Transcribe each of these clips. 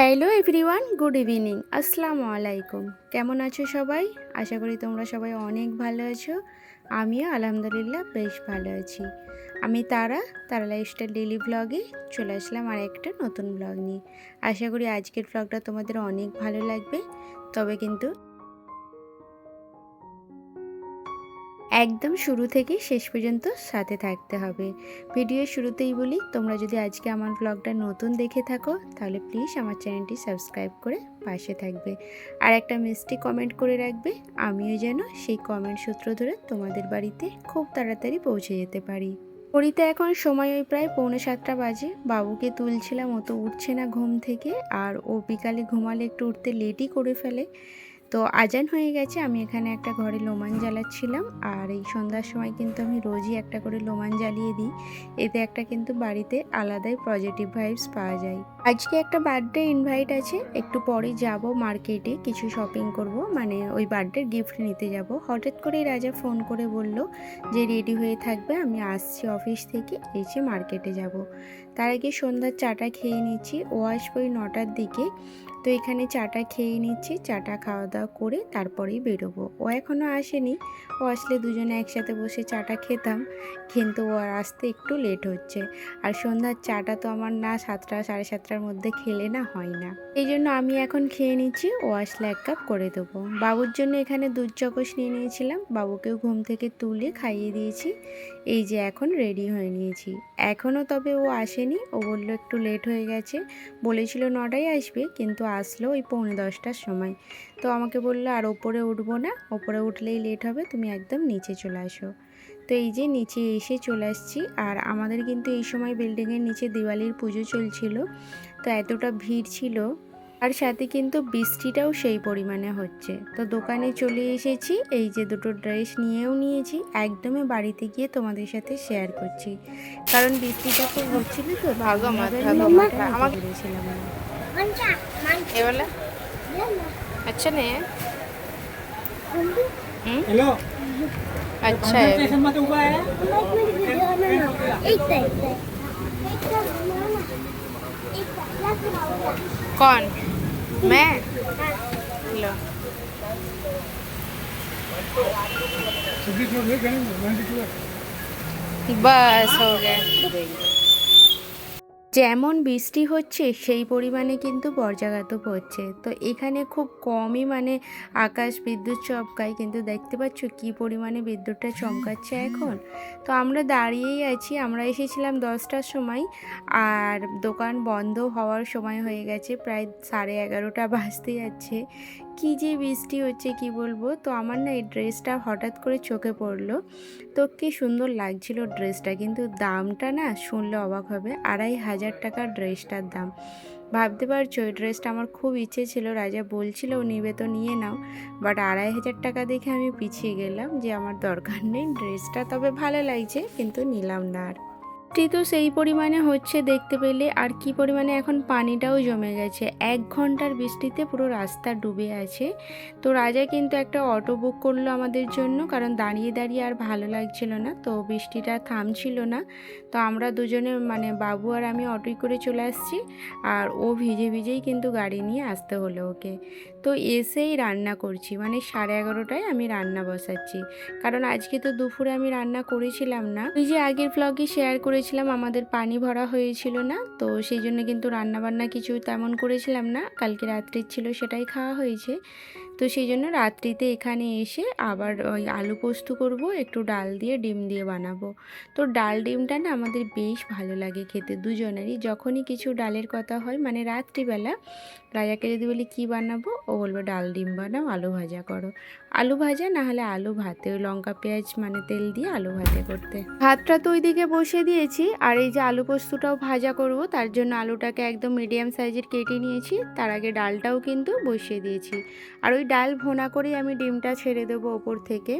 Hello everyone, good evening, আসসালামু আলাইকুম। কেমন আছো সবাই? আশা করি তোমরা সবাই অনেক ভালো আছো। আমিও আলহামদুলিল্লাহ বেশ ভালো আছি। আমি তারা লাইফস্টাইল ডেইলি ব্লগে চলে আসলাম আর একটা নতুন ব্লগ নিয়ে। আশা করি আজকের ব্লগটা তোমাদের অনেক ভালো লাগবে। তবে কিন্তু একদম শুরু থেকে শেষ পর্যন্ত সাথে থাকতে হবে। ভিডিওর শুরুতেই বলি, তোমরা যদি আজকে আমার ব্লগটা নতুন দেখে থাকো তাহলে প্লিজ আমার চ্যানেলটি সাবস্ক্রাইব করে পাশে থাকবে আর একটা মিষ্টি কমেন্ট করে রাখবে, আমিও যেন সেই কমেন্ট সূত্র ধরে তোমাদের বাড়িতে খুব তাড়াতাড়ি পৌঁছে যেতে পারি। ঘড়িতে এখন সময় ওই প্রায় 6:45 বাজে। বাবুকে তুলছিলাম, ও তো উঠছে না ঘুম থেকে, আর ও বিকালে ঘুমালে একটু উঠতে লেটই করে ফেলে। তো আজান হয়ে গেছে, আমি এখানে একটা ঘরে লোমান জ্বালাচ্ছিলাম। আর এই সন্ধ্যার সময় কিন্তু আমি রোজই একটা করে লোমান জ্বালিয়ে দিই। এতে একটা কিন্তু বাড়িতে আলাদাই পজিটিভ ভাইবস পাওয়া যায়। আজকে একটা বার্থডে ইনভাইট আছে, একটু পরে যাব মার্কেটে কিছু শপিং করব, মানে ওই বার্থডের গিফট নিতে যাব। হঠাৎ করেই রাজা ফোন করে বলল যে রেডি হয়ে থাকবে, আমি আসছি অফিস থেকে, এসে মার্কেটে যাব। তার আগে সন্ধ্যার চাটা খেয়ে নিচ্ছি, ও আসবে ওই 9টার দিকে। তো এখানে চাটা খেয়ে নিচ্ছি, চাটা খাওয়া দাওয়া করে তারপরেই বেরোবো। ও এখনও আসেনি, ও আসলে দুজনে একসাথে বসে চাটা খেতাম, কিন্তু ও আর আসতে একটু লেট হচ্ছে। আর সন্ধ্যার চাটা তো আমার না 7টা 7:30টার মধ্যে খেলে না হয় না, এই জন্য আমি এখন খেয়ে নিচ্ছি, ও আসলে 1 কাপ করে দেবো। বাবুর জন্য এখানে দুধ চকোস নিয়ে নিয়েছিলাম, বাবুকেও ঘুম থেকে তুলে খাইয়ে দিয়েছি। এই যে এখন রেডি হয়ে নিয়েছি। এখনও তবে ও আসেনি, ও বললো একটু লেট হয়ে গেছে, বলেছিল 9টায় আসবে, কিন্তু আসলো ওই 9:45টার সময়। তো আমাকে বললো আর ওপরে উঠবো না, ওপরে উঠলেই লেট হবে, তুমি একদম নিচে চলে আসো। তো এই যে নিচে এসে চলে আসছি। আর আমাদের কিন্তু এই সময় বিল্ডিংয়ের নিচে দিওয়ালির পুজো চলছিল, তো এতটা ভিড় ছিল, আর সাথে কিন্তু বৃষ্টিটাও সেই পরিমাণে হচ্ছে। তো দোকানে চলে এসেছি, এই যে দুটো ড্রেস নিয়েও নিয়েছি, একদমই বাড়িতে গিয়ে তোমাদের সাথে শেয়ার করছি, কারণ বৃষ্টিটা খুব হচ্ছিল তো ভাগো মত আমাকে পেরেছিলাম না। ये वाला अच्छा नहीं है हेलो अच्छा है स्टेशन मध्ये उभा आहे कौन मैं लो सगळी सोडले का नाही बस हो गया যেমন বৃষ্টি হচ্ছে সেই পরিমাণে কিন্তু বজ্রাঘাত পড়ছে। তো এখানে খুব কমই মানে আকাশ বিদ্যুৎ চমকায়, কিন্তু দেখতে পাচ্ছ কি পরিমাণে বিদ্যুৎটা চমকাচ্ছে এখন। তো আমরা দাঁড়িয়েই আছি, আমরা এসেছিলাম 10টার সময়, আর দোকান বন্ধ হওয়ার সময় হয়ে গেছে, প্রায় 11:30 বাজতে যাচ্ছে। কি যে বৃষ্টি হচ্ছে কি বলবো। তো আমার না এই ড্রেসটা হঠাৎ করে চোখে পড়লো, তো কি সুন্দর লাগছিল ড্রেসটা, কিন্তু দামটা না শুনলে অবাক হবে, 2500 টাকার ড্রেসটার দাম। ভাবতে পারছো, ওই ড্রেসটা আমার খুব ইচ্ছে ছিল, রাজা বলছিল নিবে তো নিয়ে নাও, বাট 2500 টাকা দেখে আমি পিছিয়ে গেলাম, যে আমার দরকার নেই ড্রেসটা, তবে ভালো লাগছে কিন্তু নিলাম না। আর বৃষ্টি তো সেই পরিমাণে হচ্ছে দেখতে পেলে, আর কি পরিমাণে এখন পানিটাও জমে গেছে, 1 ঘন্টার বৃষ্টিতে পুরো রাস্তা ডুবে আছে। তো রাজা কিন্তু একটা অটো বুক করলো আমাদের জন্য, কারণ দাঁড়িয়ে দাঁড়িয়ে আর ভালো লাগছিল না, তো বৃষ্টিটা থামছিল না। তো আমরা দুজনে মানে বাবু আর আমি অটোই করে চলে আসছি, আর ও ভিজে ভিজেই কিন্তু গাড়ি নিয়ে আসতে হলো ওকে। তো এসেই রান্না করছি, মানে 11:30টায় আমি রান্না বসাচ্ছি, কারণ আজকে তো দুপুরে আমি রান্না করেছিলাম না। ওই যে আগের ব্লগে শেয়ার করেছিলাম আমাদের পানি ভরা হয়েছিল না, তো সেই জন্য কিন্তু রান্না বান্না কিছু তেমন করেছিলাম না, কালকে রাত্রির ছিল সেটাই খাওয়া হয়েছে। তো সেই জন্য রাত্রিতে এখানে এসে আবার ওই আলু পোস্ত করব, একটু ডাল দিয়ে ডিম দিয়ে বানাবো। তো ডাল ডিমটা না আমাদের বেশ ভালো লাগে খেতে দুজনেরই, যখনই কিছু ডালের কথা হয়, মানে রাত্রিবেলা রাজাকে যদি বলি কী বানাবো, ও বলবে ডাল ডিম বানাও, আলু ভাজা করো, আলু ভাজা না হলে আলু ভাতে, ওই লঙ্কা পেঁয়াজ মানে তেল দিয়ে আলু ভাতে করতে। ভাতটা তো ওইদিকে বসিয়ে দিয়েছি, আর এই যে আলু পোস্তটাও ভাজা করব, তার জন্য আলুটাকে একদম মিডিয়াম সাইজের কেটে নিয়েছি, তার আগে ডালটাও কিন্তু বসিয়ে দিয়েছি। আর ওই ডাল ভোনা করেই আমি ডিমটা ছেড়ে দেবো ওপর থেকে।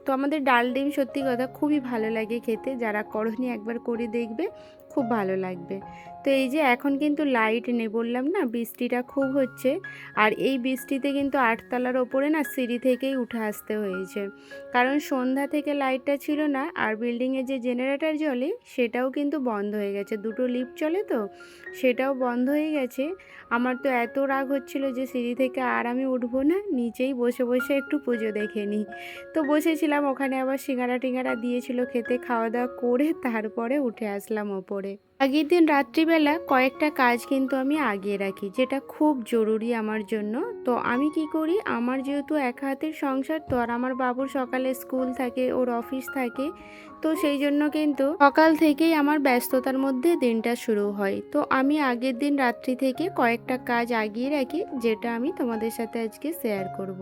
তো আমাদের ডাল ডিম সত্যি কথা খুবই ভালো লাগে খেতে, যারা করনি একবার করে দেখবে, খুব ভালো লাগবে। তো এই যে এখন কিন্তু লাইট নেই, বললাম না বৃষ্টিটা খুব হচ্ছে, আর এই বৃষ্টিতে কিন্তু 8তলার ওপরে না সিঁড়ি থেকেই উঠে আসতে হয়েছে, কারণ সন্ধ্যা থেকে লাইটটা ছিল না, আর বিল্ডিংয়ে যে জেনারেটর জ্বলে সেটাও কিন্তু বন্ধ হয়ে গেছে, দুটো লিফট চলে তো সেটাও বন্ধ হয়ে গেছে। আমার তো এত রাগ হচ্ছিল যে সিঁড়ি থেকে আর আমি উঠবো না, নিচেই বসে বসে একটু পুজো দেখে নিই। তো বসেছিলাম, ওখানে আবার সিঙ্গারা টিঙ্গারা দিয়েছিল খেতে, খাওয়া দাওয়া করে তারপরে উঠে আসলাম ওপরে। আগের দিন রাত্রিবেলা কয়েকটা কাজ কিন্তু আমি আগিয়ে রাখি, যেটা খুব জরুরি আমার জন্য। তো আমি কি করি, আমার যেহেতু এক হাতের সংসার, তো আর আমার বাবুর সকালে স্কুল থাকে, ওর অফিস থাকে, তো সেই জন্য কিন্তু সকাল থেকেই আমার ব্যস্ততার মধ্যে দিনটা শুরু হয়। তো আমি আগের দিন রাত্রি থেকে কয়েকটা কাজ আগিয়ে রাখি, যেটা আমি তোমাদের সাথে আজকে শেয়ার করব।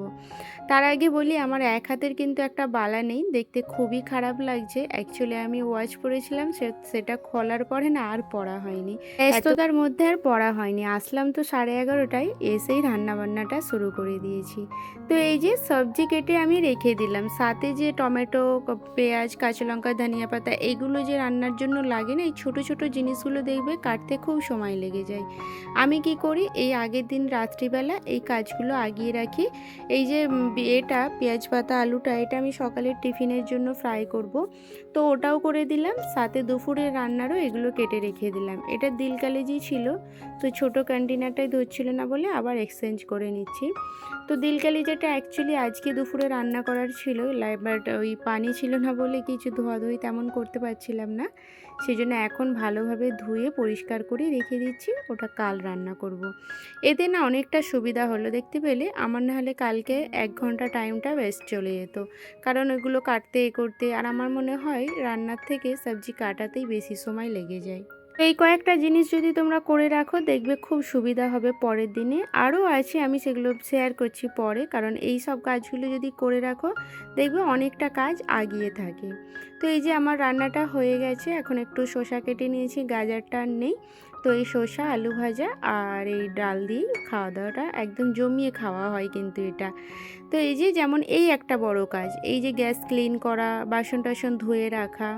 তার আগে বলি, আমার এক হাতের কিন্তু একটা বালা নেই, দেখতে খুবই খারাপ লাগছে। অ্যাকচুয়ালি আমি ওয়াচ পরেছিলাম, সেটা খোলার পরে না আর পরা হয়নি, ব্যস্ততার মধ্যে আর পরা হয়নি। আসলাম তো 11:30টায়, এসেই রান্নাবান্নাটা শুরু করে দিয়েছি। তো এই যে সবজি কেটে আমি রেখে দিলাম, সাথে যে টমেটো, পেঁয়াজ, কাঁচা লঙ্কা, ধনিয়া পাতা, এগুলো যে রান্নার জন্য লাগে না, এই ছোটো ছোটো জিনিসগুলো দেখবে কাটতে খুব সময় লেগে যায়। আমি কি করি, এই আগের দিন রাত্রিবেলা এই কাজগুলো আগিয়ে রাখি। এই যে এটা পেঁয়াজ পাতা আলুটা, এটা আমি সকালের টিফিনের জন্য ফ্রাই করব, তো ওটাও করে দিলাম, সাথে দুপুরের রান্নারও এগুলো কেটে রেখে দিলাম। এটা দিল কালেজি ছিল, তো ছোটো কন্টেনারটাই ধরছিল না বলে আবার এক্সচেঞ্জ করে নিচ্ছি। তো দিল কালেজিটা অ্যাকচুয়ালি আজকে দুপুরে রান্না করার ছিল, বাট ওই পানি ছিল না বলে কিছু ধোয়াধুয়ি তেমন করতে পারছিলাম না, সেই জন্য এখন ভালোভাবে ধুয়ে পরিষ্কার করে রেখে দিচ্ছি, ওটা কাল রান্না করব। এতে না অনেকটা সুবিধা হলো, দেখতে পেলে আমার না হলে কালকে 1 ঘন্টা টাইমটা ওয়েস্ট চলে যেত, কারণ ওইগুলো কাটতে করতে, আর আমার মনে হয় রান্নার থেকে সবজি কাটাতেই বেশি সময় লেগে যায়। এই কয়েকটা জিনিস যদি তোমরা করে রাখো, দেখবে খুব সুবিধা হবে পরের দিনে। আরও আছে, আমি সেগুলো শেয়ার করছি পরে, কারণ এই সব কাজগুলো যদি করে রাখো দেখবে অনেকটা কাজ আগিয়ে থাকে। তো এই যে আমার রান্নাটা হয়ে গেছে, এখন একটু শসা কেটে নিয়েছি, গাজরটা আর নেই, তো এই শসা, আলু ভাজা আর এই ডাল দিয়ে খাওয়া দাওয়াটা একদম জমিয়ে খাওয়া হয় কিন্তু এটা। তো এই যে যেমন এই একটা বড় কাজ, এই যে গ্যাস ক্লিন করা, বাসন টাসন ধুয়ে রাখা,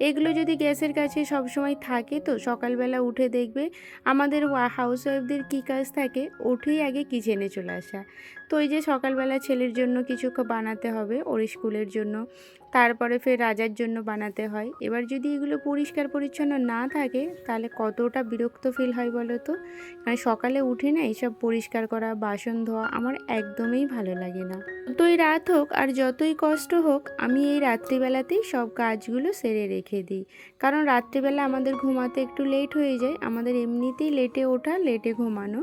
এগুলো যদি গ্যাসের কাছে সব সময় থাকে, তো সকালবেলা উঠে দেখবে আমাদের হাউস ওয়াইফদের কী কাজ থাকে, উঠেই আগে কিচেনে চলে আসা। তো এই যে সকালবেলা ছেলের জন্য কিছু বানাতে হবে ওর স্কুলের জন্য, তারপরে ফের রাজার জন্য বানাতে হয়। এবার যদি এগুলো পরিষ্কার পরিচ্ছন্ন না থাকে তাহলে কতটা বিরক্ত ফিল হয় বলো তো। মানে সকালে উঠে না এইসব পরিষ্কার করা, বাসন ধোয়া আমার একদমই ভালো লাগে না। যতই রাত হোক আর যতই কষ্ট হোক, আমি এই রাত্রিবেলাতেই সব কাজগুলো সেরে রেখে দিই, কারণ রাত্রিবেলা আমাদের ঘুমাতে একটু লেট হয়ে যায়, আমাদের এমনিতেই লেটে ওঠা, লেটে ঘুমানো,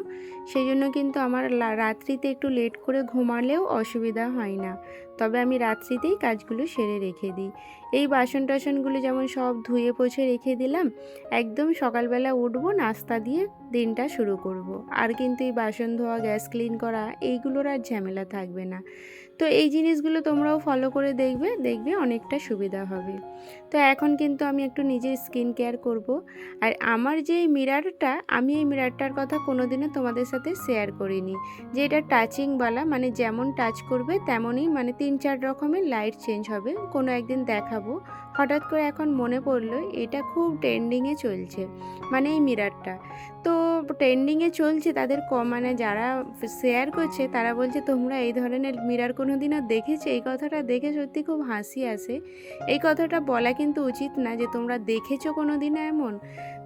সেই জন্য কিন্তু আমার রাত্রিতে একটু লেট করে ঘুমালেও অসুবিধা হয় না। তবে আমি রাত্রিতেই কাজগুলো সেরে রেখে দিই। এই বাসন টাসনগুলো যেমন সব ধুয়ে পোছে রেখে দিলাম, একদম সকালবেলা উঠবো, নাস্তা দিয়ে দিনটা শুরু করব। আর কিন্তু এই বাসন ধোয়া, গ্যাস ক্লিন করা, এইগুলোর আর ঝামেলা থাকবে না। তো এই জিনিসগুলো তোমরাও ফলো করে দেখবে, দেখবে অনেকটা সুবিধা হবে। তো এখন কিন্তু আমি একটু নিজের স্কিন কেয়ার করব। আর আমার যে মিরারটা, আমি এই মিরারটার কথা কোনোদিনও তোমাদের সাথে শেয়ার করিনি, যে এটা টাচিংওয়ালা, মানে যেমন টাচ করবে তেমনই, মানে 3-4 রকমের লাইট চেঞ্জ হবে। কোনো একদিন দেখাবো। হঠাৎ করে এখন মনে পড়লো এটা খুব ট্রেন্ডিংয়ে চলছে, মানে এই মিরারটা। তো ট্রেন্ডিংয়ে চলছে, তাদের মানে যারা শেয়ার করছে তারা বলছে তোমরা এই ধরনের মিরার কোনো দিনও দেখেছো? এই কথাটা দেখে সত্যি খুব হাসি আসে। এই কথাটা বলা কিন্তু উচিত না যে তোমরা দেখেছো কোনো দিনও এমন।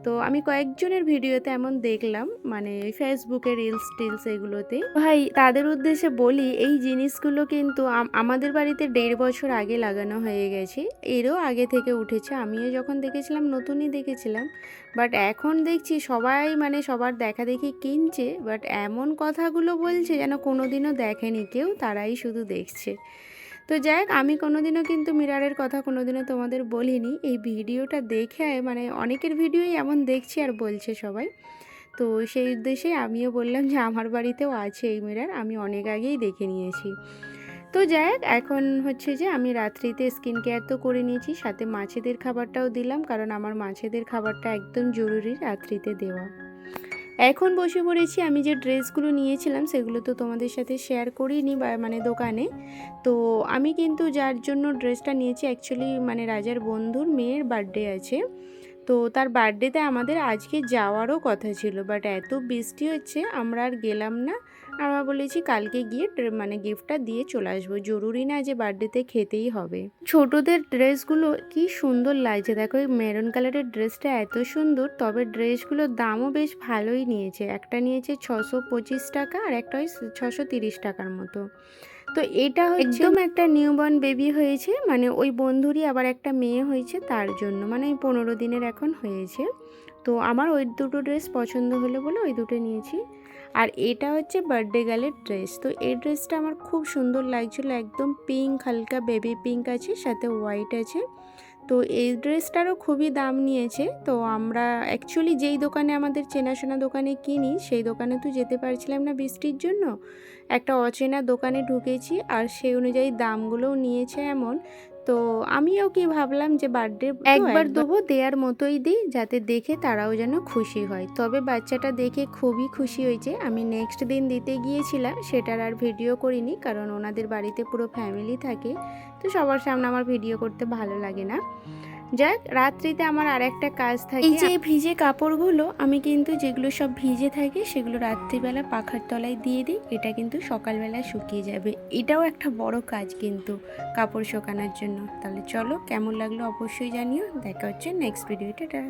তো আমি কয়েকজনের ভিডিওতে এমন দেখলাম, মানে ফেসবুকে রিলস টিলস এগুলোতে। ভাই তাদের উদ্দেশ্যে বলি, এই জিনিসগুলো কিন্তু আমাদের বাড়িতে 1.5 বছর আগে লাগানো হয়ে গেছে, এরও আগে থেকে উঠেছে। আমিও যখন দেখেছিলাম নতুনই দেখেছিলাম, বাট এখন দেখছি সবাই মানে সবার দেখা দেখি কিনছে, বাট এমন কথাগুলো বলছে যেন কোনোদিনও দেখেনি কেউ, তারাই শুধু দেখছে। তো যাই হোক, আমি কোনোদিনও কিন্তু মিরারের কথা কোনোদিনও তোমাদের বলিনি। এই ভিডিওটা দেখে মানে অনেকের ভিডিওই এমন দেখছি আর বলছে সবাই, তো সেই উদ্দেশ্যে আমিও বললাম যে আমার বাড়িতেও আছে এই মিরার, আমি অনেক আগেই দেখে নিয়েছি। তো যাই হোক, এখন হচ্ছে যে আমি রাত্রিতে স্কিন কেয়ার তো করে নিয়েছি, সাথে মাছেদের খাবারটাও দিলাম, কারণ আমার মাছেদের খাবারটা একদম জরুরি রাত্রিতে দেওয়া। এখন বসে পড়েছি, আমি যে ড্রেসগুলো নিয়েছিলাম সেগুলো তো তোমাদের সাথে শেয়ার করিনি, বা মানে দোকানে। তো আমি কিন্তু যার জন্য ড্রেসটা নিয়েছি, অ্যাকচুয়ালি মানে রাজার বন্ধুর মেয়ের বার্থডে আছে, তো তার বার্থডেতে আমাদের আজকে যাওয়ারও কথা ছিল, বাট এত বৃষ্টি হচ্ছে আমরা আর গেলাম না। আমরা বলেছি কালকে গিয়ে মানে গিফটটা দিয়ে চলে আসবো, জরুরি না যে বার্থডেতে খেতেই হবে। ছোটদের ড্রেসগুলো কি সুন্দর লাগছে, দেখো এই মেরুন কালারের ড্রেসটা এত সুন্দর, তবে ড্রেসগুলোর দামও বেশ ভালোই নিয়েছে। একটা নিয়েছে 625 টাকা আর একটা ওই 630 টাকার মতো। তো এটা হচ্ছে একদম একটা নিউবর্ন বেবি হয়েছে, মানে ওই বন্ধুরই আবার একটা মেয়ে হয়েছে তার জন্য, মানে ওই 15 দিনের এখন হয়েছে। তো আমার ওই দুটো ড্রেস পছন্দ হলো বলে ওই দুটো নিয়েছি। আর এটা হচ্ছে বার্থডে গার্লের ড্রেস। তো এই ড্রেসটা আমার খুব সুন্দর লাগছিলো, একদম পিঙ্ক, হালকা বেবি পিঙ্ক আছে, সাথে হোয়াইট আছে। তো এই ড্রেসটারও খুবই দাম নিয়েছে। তো আমরা অ্যাকচুয়ালি যেই দোকানে আমাদের চেনাশোনা দোকানে কিনি সেই দোকানে তো যেতে পারছিলাম না বৃষ্টির জন্য, একটা অচেনা দোকানে ঢুকেছি, আর সেই অনুযায়ী দামগুলোও নিয়েছে এমন। তো আমিও কি ভাবলাম যে বার্থডে একবার দেবো, দেওয়ার মতোই দিই, যাতে দেখে তারাও যেন খুশি হয়। তবে বাচ্চাটা দেখে খুবই খুশি হয়েছে। আমি নেক্সট দিন দিতে গিয়েছিলাম, সেটার আর ভিডিও করিনি, কারণ ওনাদের বাড়িতে পুরো ফ্যামিলি থাকে, তো সবার সামনে আমার ভিডিও করতে ভালো লাগে না। যাক, রাত্রিতে আমার আর একটা কাজ থাকে। এই যে ভিজে কাপড়গুলো আমি কিন্তু যেগুলো সব ভিজে থাকে সেগুলো রাত্রিবেলা পাখার তলায় দিয়ে দিই, এটা কিন্তু সকালবেলা শুকিয়ে যাবে। এটাও একটা বড় কাজ কিন্তু কাপড় শুকানোর জন্য। তাহলে চলো, কেমন লাগলো অবশ্যই জানিও। দেখা হচ্ছে নেক্সট ভিডিওটা।